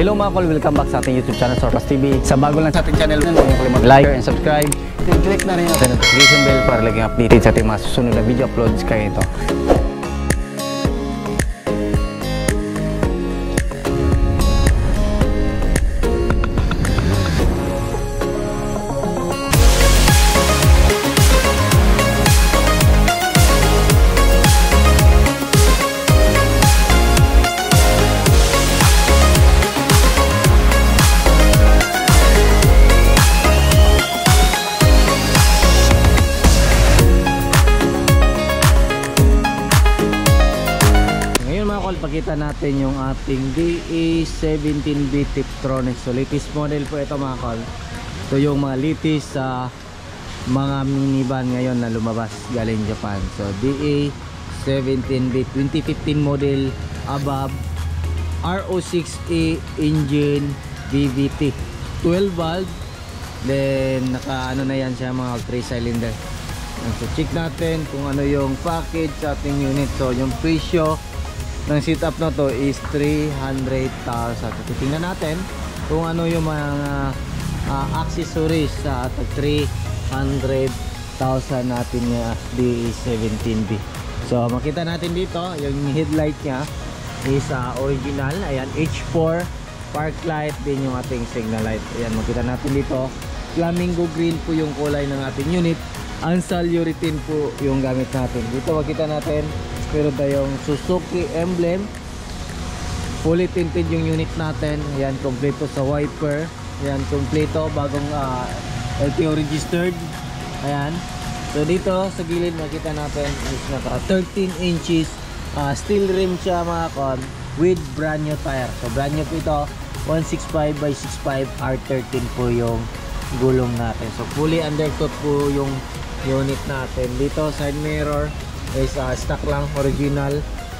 Hello mga kol, welcome back sa ating YouTube channel, Sorpas TV. Sa bago lang sa ating channel, huwag kalimutan like, share, and subscribe. Click na rin yung notification bell para laging updated sa ating mga susunod na video uploads kaya ito. Pakita natin yung ating DA17B Tiptronic. So latest model po ito mga kol. So yung mga latest sa mga minivan ngayon na lumabas galing Japan. So DA17B 2015 model, above, RO6A engine, VVT, 12 valve, then naka ano na yan siya, mga 3 cylinder. So check natin kung ano yung package sa ating unit. So yung presyo ng setup na to is 300,000. So titingnan natin kung ano yung mga accessories sa 300,000 natin yung DA17B. So makita natin dito yung headlight nya is original. Ayan, H4 park light, din yung ating signal light. Ayan, makita natin dito flamingo green po yung kulay ng ating unit. Ansal urethane po yung gamit natin. Dito makita natin meron tayong Suzuki emblem, fully tinted yung unit natin. Ayan, kompleto sa wiper. Ayan, kompleto, bagong LTO registered. Ayan, so dito sa gilid makita natin is naka 13 inches steel rim siya mga kon, with brand new tire. So brand new po ito, 165/65 R13 po yung gulong natin. So fully undercoat po yung unit natin. Dito side mirror is stock lang, original.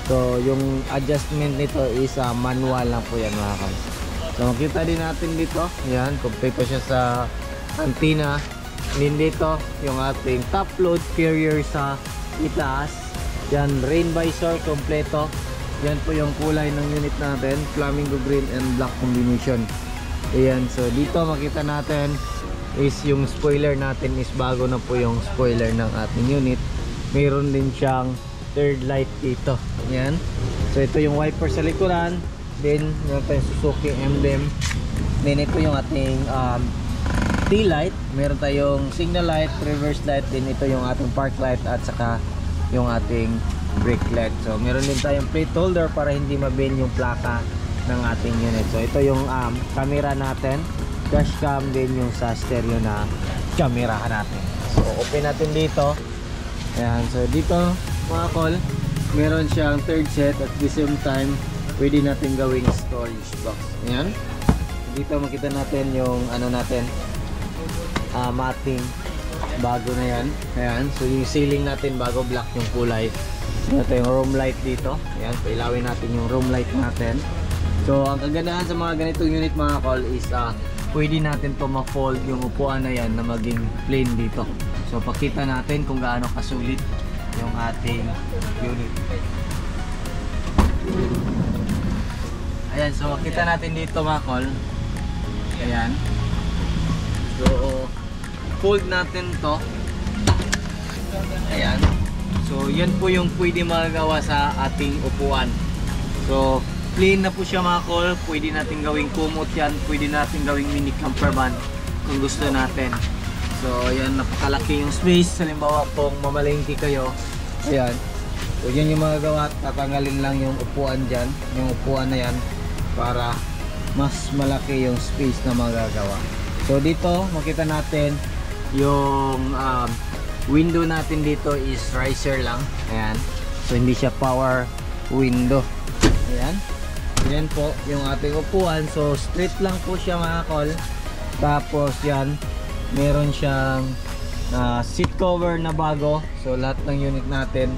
So yung adjustment nito is manual lang po yan mga kan. So makita din natin dito, yan, kompleto siya sa antenna. Din dito yung ating top load carrier sa itaas. Yan, rain visor kompleto. Yan po yung kulay ng unit natin, flamingo green and black combination. Ayan, so dito makita natin is yung spoiler natin is bago na po yung spoiler ng ating unit. Mayroon din siyang third light dito. Ayan. So ito yung wiper sa likuran. Then meron tayong Suzuki emblem. Then ito yung ating tail light. Meron tayong signal light, reverse light. Then ito yung ating park light at saka yung ating brake light. So meron din tayong plate holder para hindi mabend yung plaka ng ating unit. So ito yung camera natin, dash cam, din yung sa stereo na camera natin. So open natin dito. Ayan, so dito mga kol, meron siyang third set at the same time pwede natin gawing storage box. Ayan, dito makita natin yung ano natin, mating bago na yan. Ayan, so yung ceiling natin bago, black yung kulay. Ito yung room light dito. Ayan, pailawin natin yung room light natin. So ang kagandahan sa mga ganitong unit mga kol is pwede natin to ma-fold yung upuan na yan na maging plain dito. So pakita natin kung gaano kasulit yung ating unit. Ayan, so makita natin dito mga kol. Ayan, so fold natin to. Ayan, so yan po yung pwede magagawa sa ating upuan. So plain na po siya mga kol. Pwede natin gawing kumot yan, pwede natin gawing mini camper van kung gusto natin. So ayan, napakalaki yung space. Halimbawa kung mamalengke kayo, ayan, so yan yung magagawa. Tatanggalin lang yung upuan dyan, yung upuan na yan, para mas malaki yung space na magagawa. So dito makita natin yung window natin dito is riser lang. Ayan, so hindi siya power window. Ayan, yan po yung ating upuan. So straight lang po siya mga kol. Tapos yan, meron siyang seat cover na bago. So lahat ng unit natin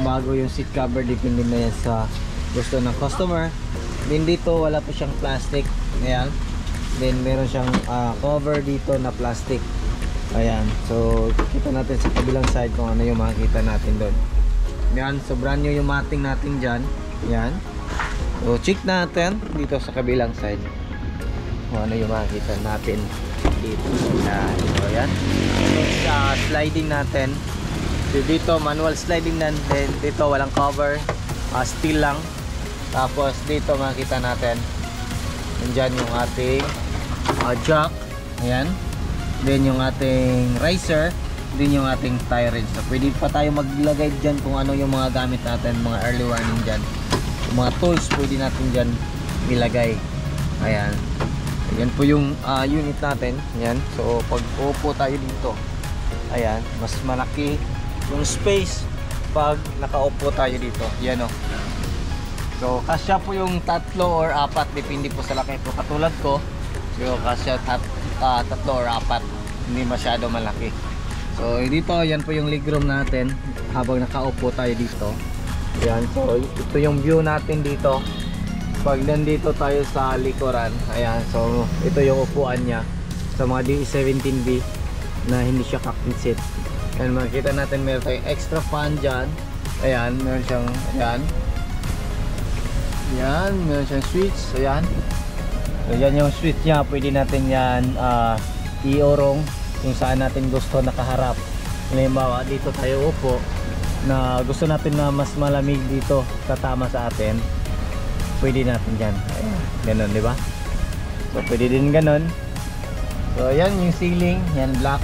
bago yung seat cover, depende na yan sa gusto ng customer. Then dito wala po siyang plastic. Ayan, then meron siyang cover dito na plastic. Ayan, so kita natin sa kabilang side kung ano yung makikita natin doon. Ayan, so brand new yung mating natin dyan. Ayan, so check natin dito sa kabilang side. kung ano yung makikita natin dito. Yan. So yan. Next, sliding natin. So dito manual sliding na, then dito walang cover, steel lang. Tapos dito makita natin nandyan yung ating jack. Ayan. Then yung ating riser, din yung ating tire wrench. So pwede pa tayo maglagay dyan kung ano yung mga gamit natin, mga early warning dyan, yung mga tools pwede natin dyan ilagay. Ayan. Ayan po yung unit natin. Ayan. So pag upo tayo dito, ayan, mas malaki yung space pag nakaupo tayo dito. Yan o. So kasya po yung 3 or 4, depende po sa laki. Pero katulad ko, so kasya 3 or 4, hindi masyado malaki. So dito, yan po yung legroom natin habang nakaupo tayo dito. Ayan, so ito yung view natin dito pag nandito tayo sa likuran. Ayan, so ito yung upuan niya sa mga D17B na hindi siya captain seat. And makikita natin meron tayong extra fan dyan. Ayan, meron siyang, ayan, yan, meron siyang switch. Ayan, so yan yung switch niya. Pwede natin yan iorong kung saan natin gusto nakaharap. Halimbawa dito tayo upo na gusto natin na mas malamig dito katama sa atin, pwede natin dyan. Ayan, ganun, di ba? So pwede din ganun. So yan yung ceiling, yan black.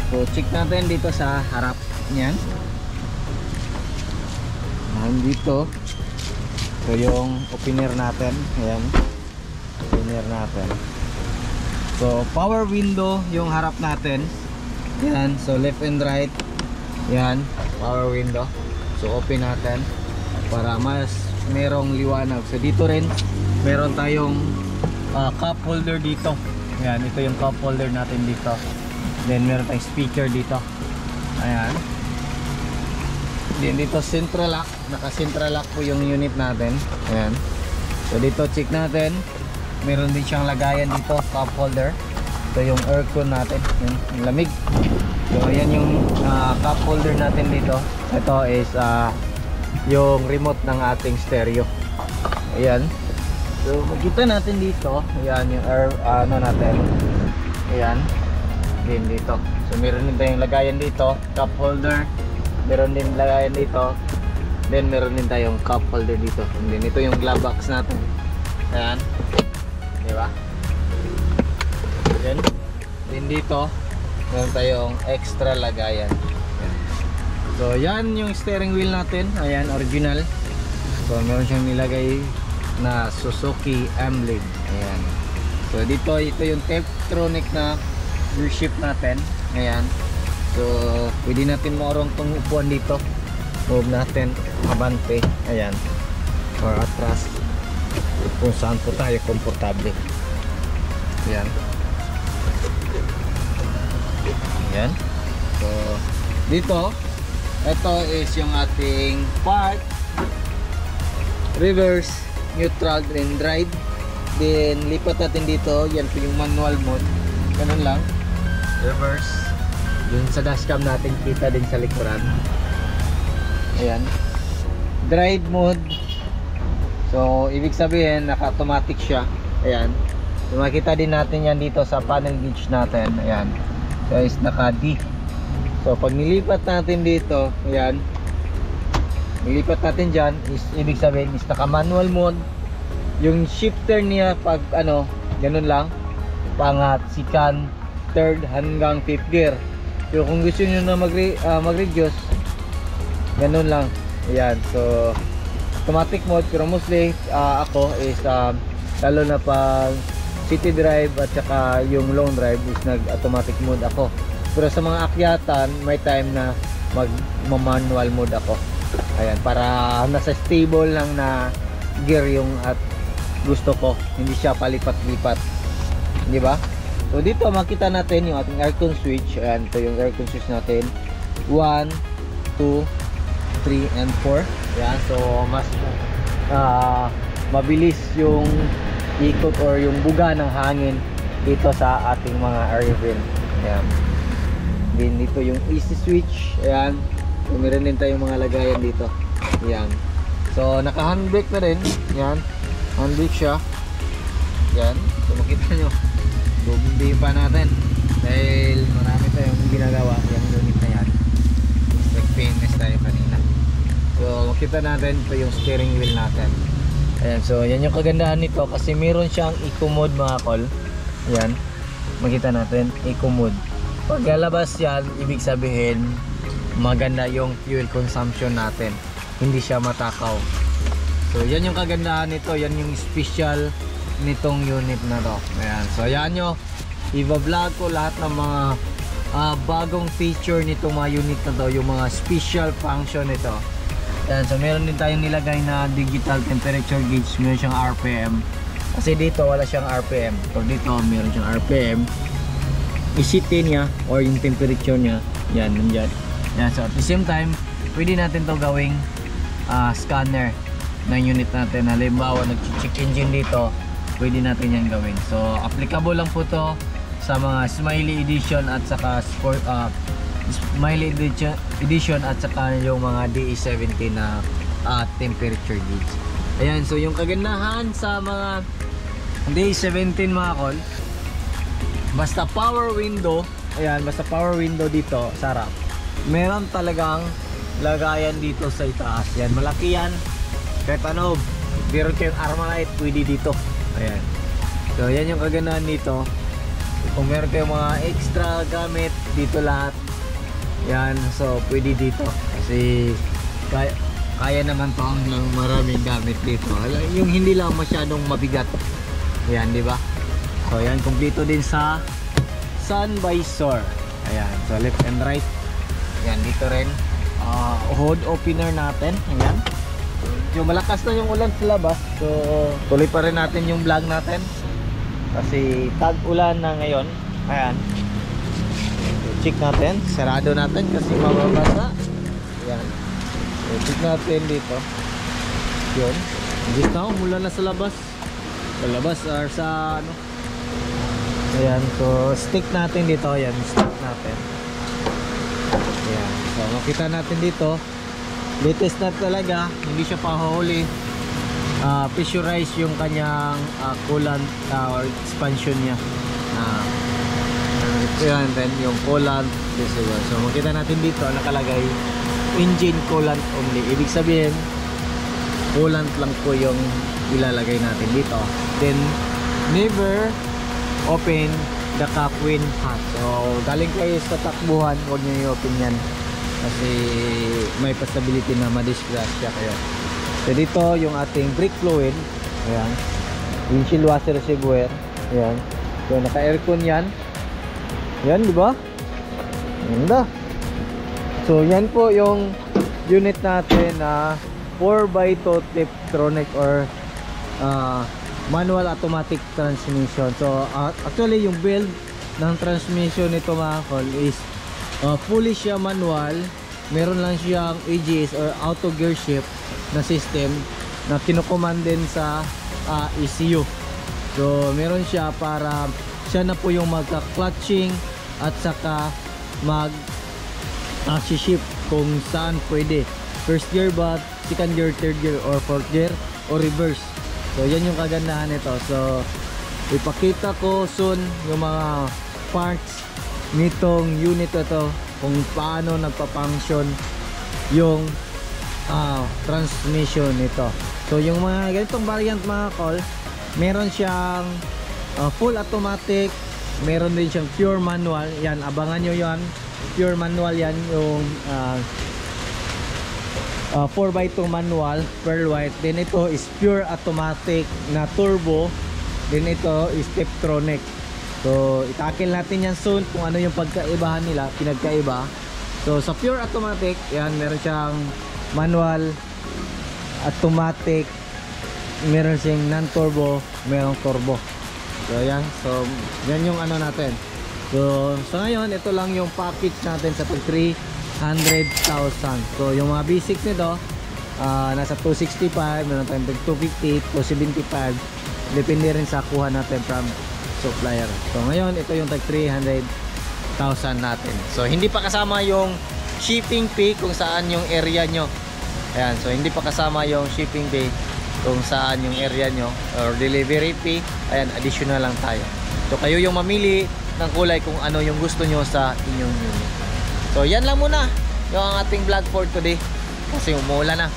So check natin dito sa harap niyan. Dito, so yung opener natin. Ayan, opener natin. So power window yung harap natin. Yan, so left and right. Yan, power window. So open natin para mas merong liwanag. So dito rin meron tayong cup holder dito. Yan, ito yung cup holder natin dito. Then meron tayong speaker dito. Ayan. Then dito central lock, naka central lock po yung unit natin. Ayan. So dito check natin, meron din siyang lagayan dito, cup holder. Ito yung aircon natin, yung lamig. So ayan yung cup holder natin dito. Ito is yung remote ng ating stereo. Ayan. So makita natin dito, ayan yung ano natin. Ayan. Din dito. So meron din tayong lagayan dito, cup holder. Meron din lagayan dito. Then meron din tayong cup holder dito. And then ito yung glove box natin. Ayan. Di ba? Then dito meron tayong extra lagayan. Ayan. So yan yung steering wheel natin. Ayan, original. So meron siyang nilagay na Suzuki emblem. Ayan. So dito, ito yung Taptronic na gear shift natin. Ayan. So pwede natin maorong itong upuan dito. Move natin abante. Ayan. Or atras, kung saan po tayo komportable. Ayan. Ayan. So dito, ito is yung ating park, reverse, neutral, and drive. Then lipat natin dito. Yan po yung manual mode. Ganun lang. Reverse. Dun sa dashcam natin kita din sa likuran. Ayan. Drive mode. So ibig sabihin naka-automatic siya. Ayan. So makita din natin yan dito sa panel gauge natin. Ayan. So is naka-D. So pag nilipat natin dito, ayan, nilipat natin dyan, is ibig sabihin is naka-manual mode. Yung shifter niya pag ano, ganun lang, pangat, second, third hanggang 5th gear. So kung gusto niyo na mag-reduce, ganun lang. Ayan, so automatic mode. Pero mostly ako is lalo na pag city drive at saka yung long drive is nag-automatic mode ako. Pero sa mga akyatan, may time na mag-manual mode ako. Ayan, para nasa stable lang na gear yung at gusto ko, hindi siya palipat-lipat, di ba? So dito makita natin yung ating aircon switch. Ayan, ito yung aircon switch natin. 1, 2, 3, and 4. Ayan, so mas mabilis yung ikot or yung buga ng hangin dito sa ating mga air vent. Ayan. Then dito yung easy switch. Ayan. So meron din tayong mga lagayan dito. Ayan. So naka handbrake na rin. Ayan. Handbrake siya. Ayan. So makita nyo, hindi pa natin dahil marami tayong ginagawa yung unit na yan. Nag-fitness tayo kanina. So makita natin ito yung steering wheel natin. Ayan, so yan yung kagandahan nito kasi meron siyang eco mode mga kol. Ayan, makita natin eco mode. Pag lalabas yan, ibig sabihin maganda yung fuel consumption natin, hindi siya matakaw. So yan yung kagandahan nito, yan yung special nitong unit na to. Ayan, so ayan nyo, i-vlog ko lahat ng mga bagong feature nitong mga unit na to, yung mga special function nito. Ayan, so meron din tayong nilagay na digital temperature gauge, meron siyang RPM. Kasi dito wala siyang RPM. So dito meron siyang RPM. I-set niya or yung temperature niya, yan, nandyan. Yan, so at the same time, pwede natin to gawing scanner ng unit natin. Halimbawa, nag-check engine dito, pwede natin yan gawin. So applicable lang po to sa mga Smiley Edition at saka Sport, Smiley Edition at saka yung mga DE17 na temperature gauge. Ayan, so yung kagandahan sa mga DE17 mga kol, basta power window, ayan, basta power window dito sa harap, meron talagang lagayan dito sa itaas. Yan, malaki yan. Kahit ano, meron kayong Armalite, pwede dito. Ayan, so yan yung kagandahan dito. Kung meron kayong mga extra gamit dito lahat, yan, so pwede dito kasi kaya naman to ang maraming gamit dito, yung hindi lang masyadong mabigat. Ayan, di ba? So yan, kumpleto din sa sun visor. Ayan, so left and right. Ayan, dito rin hood opener natin. Ayan, yung malakas na yung ulan sa labas, so tuloy pa rin natin yung vlog natin kasi tag-ulan na ngayon. Ayan, check natin, sarado natin kasi mababasa. Ayan, so check natin dito. Yun, hindi na umulan na sa labas. Sa labas or sa ano. Ayan, so stick natin dito. Ayan, stick natin. Ayan, so makita natin dito, latest na talaga, hindi siya pahuli. Pressurize yung kanyang coolant or expansion niya. Ayan, then yung coolant. So makita natin dito nakalagay engine coolant only. Ibig sabihin coolant lang po yung ilalagay natin dito. Then never open the cap when hot. So galing kayo sa takbuhan, huwag nyo i-open yan kasi may possibility na ma-disgrasya kayo. So dito yung ating brake fluid. Ayan, windshield washer reservoir. Ayan, so naka aircon yan. Yan, di ba? Ganda. So yan po yung unit natin na 4x2 Tiptronic or manual automatic transmission. So actually yung build ng transmission nito mga kol is fully siya manual. Meron lang siyang AGS or auto gear shift na system na kinukommand din sa ECU. So meron siya para siya na po yung magka-clutching at saka mag-shift kung saan pwede. First gear ba, second gear, third gear, or fourth gear, or reverse. So yan yung kagandahan nito. So ipakita ko soon yung mga parts nitong unit ito, kung paano nagpa-function yung transmission nito. So yung mga ganitong variant mga kol, meron siyang full automatic, meron din siyang pure manual. Yan, abangan nyo yan, pure manual yan, yung 4x2 manual, pearl white. Then ito is pure automatic na turbo. Then ito is Tiptronic. So itakil natin yan soon kung ano yung pagkaibahan nila, pinagkaiba. So sa pure automatic, yan, meron siyang manual, automatic, meron siyang non-turbo, merong turbo. So yan, so yan yung ano natin. So sa ngayon, ito lang yung package natin sa 300,000. So yung mga basic nito, nasa 265, meron tayong 250, 275. Depende rin sa kuha natin from supplier. So ngayon, ito yung tag 300,000 natin. So hindi pa kasama yung shipping fee kung saan yung area nyo. Ayan, so hindi pa kasama yung shipping fee kung saan yung area nyo or delivery fee, ayan, additional lang tayo. So kayo yung mamili ng kulay kung ano yung gusto nyo sa inyong unit. So yan lang muna yung ating vlog for today kasi umuulan na.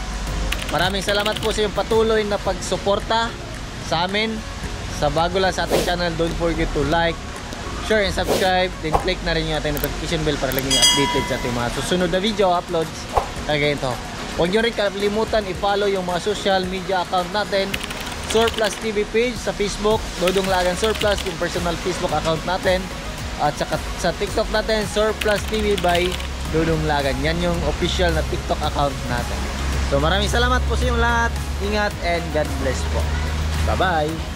Maraming salamat po sa yung patuloy na pagsuporta sa amin. Sa bago lang sa ating channel, don't forget to like, share and subscribe, then click na rin yung ating notification bell para laging updated sa ating mga susunod na video uploads kagaya ito. Huwag nyo rin kalimutan i-follow yung mga social media account natin, Surplus TV page sa Facebook, Dodong Lagan Surplus, yung personal Facebook account natin, at saka sa TikTok natin, Surplus TV by Dodong Lagan. Yan yung official na TikTok account natin. So maraming salamat po sa inyong lahat. Ingat and God bless po. Bye bye.